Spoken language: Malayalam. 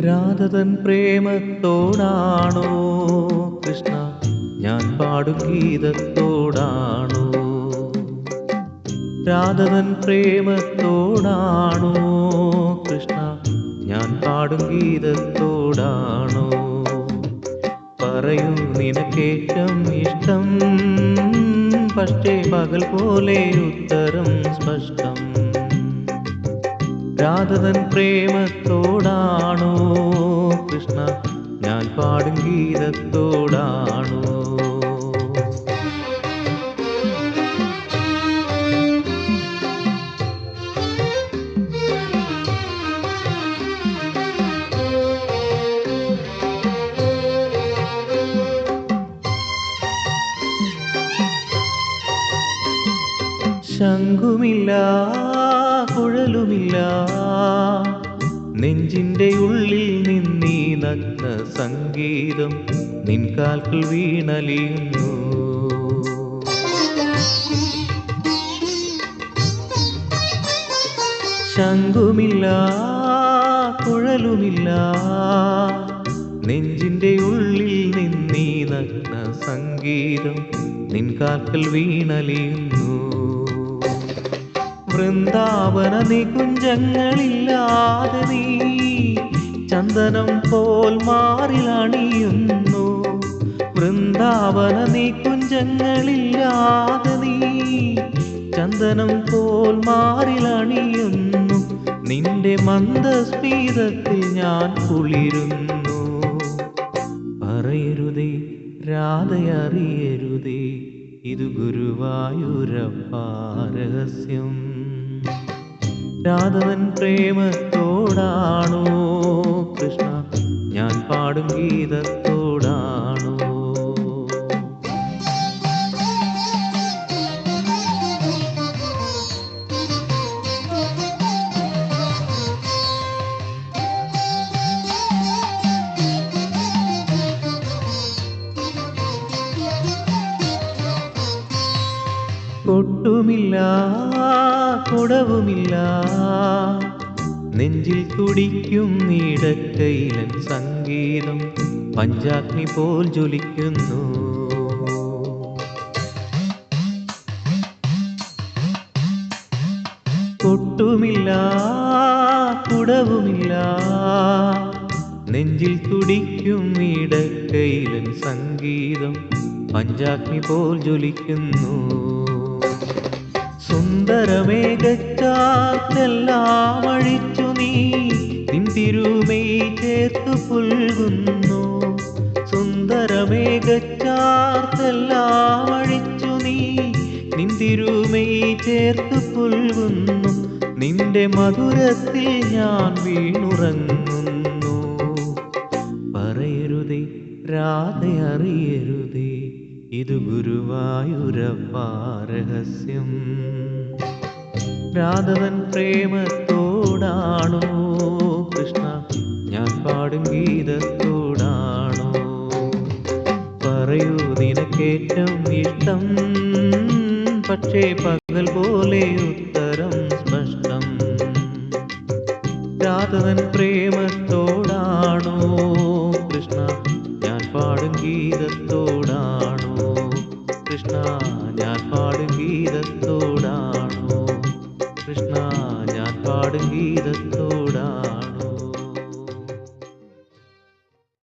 രാധതൻ പ്രേമത്തോടാണോ കൃഷ്ണ ഞാൻ പാടും ഗീതത്തോടാണോ? രാധതൻ പ്രേമത്തോടാണോ കൃഷ്ണ ഞാൻ പാടും ഗീതത്തോടാണോ? പറയൂ നിനക്കേറ്റം ഇഷ്ടം, പക്ഷേ പകൽ പോലെ ഉത്തരം സ്പഷ്ടം. രാധതൻ പ്രേമത്തോടാണോ കൃഷ്ണ ഞാൻ പാടും ഗീതത്തോടാണോ? ശംഖുമില്ല കുഴലുമില്ല, നെഞ്ചിൻ്റെ ഉള്ളിൽ നിന്നീ നഗ്ന സംഗീതം നിൻ കാൽക്കൽ വീണലിയുന്നു. ശംഖുമില്ല കുഴലുമില്ല, നെഞ്ചിൻ്റെ ഉള്ളിൽ നിന്നീ നഗ്ന സംഗീതം നിൻ കാൽക്കൽ വീണലിയുന്നു. വൃന്ദാവന നികുഞ്ചങ്ങളില്ലാതെ നീ ചന്ദനം പോൽ മാറിലണിയുന്നു. വൃന്ദാവന നികുഞ്ചങ്ങളില്ലാതെ നീ ചന്ദനം പോൽ മാറിലണിയുന്നു. നിന്റെ മന്ദസ്മിതത്തിൽ ഞാൻ കുളിരുന്നു. പറയരുതേ രാധയറിയരുതേ, ഇത് ഗുരുവായൂരപ്പാ രഹസ്യം. രാധവൻ പ്രേമത്തോടാണോ കൃഷ്ണ ഞാൻ പാടും ഗീതത്തോടാണോ? കൊട്ടുമില്ല കുടവുമില്ല, നെഞ്ചിൽ തുടിക്കും നീടക്കൈലൻ സംഗീതം പഞ്ചാഗ്നി പോൽ ജ്വലിക്കുന്നു. കൊട്ടുമില്ല കുടവുമില്ല, നെഞ്ചിൽ തുടിക്കും നീടക്കൈലൻ സംഗീതം പഞ്ചാഗ്നി പോൽ ജ്വലിക്കുന്നു. സുന്ദരമേഘക്കാറ്റെല്ലാം അഴിച്ചു നീ നിൻ തിരുമൈ ചേർത്തു പുൽകുന്നു. സുന്ദരമേഘക്കാറ്റെല്ലാം അഴിച്ചു നീ നിൻ തിരുമൈ ചേർത്തു പുൽകുന്നു. നിന്റെ മധുരത്തിൽ ഞാൻ വീണുറങ്ങുന്നു. പറയരുതേ രാധയറിയരുതേ, ഇത് ഗുരുവായൂരപ്പാ രഹസ്യം. രാധവൻ പ്രേമത്തോടാണോ കൃഷ്ണ ഞാൻ പാടും ഗീതത്തോടാണോ? പറയൂ നിനക്കേറ്റം ഇഷ്ടം, പക്ഷേ പകൽ പോലെ ഉത്തരം സ്പഷ്ടം. രാധവൻ പ്രേമത്തോടാണോ കൃഷ്ണ ഞാൻ പാടും ഗീതത്തോടാണോ? കൃഷ്ണ ഞാൻ പാടും ഗീതത്തോടാണോ? കൃഷ്ണ ഞാൻ പാടും ഗീതത്തോ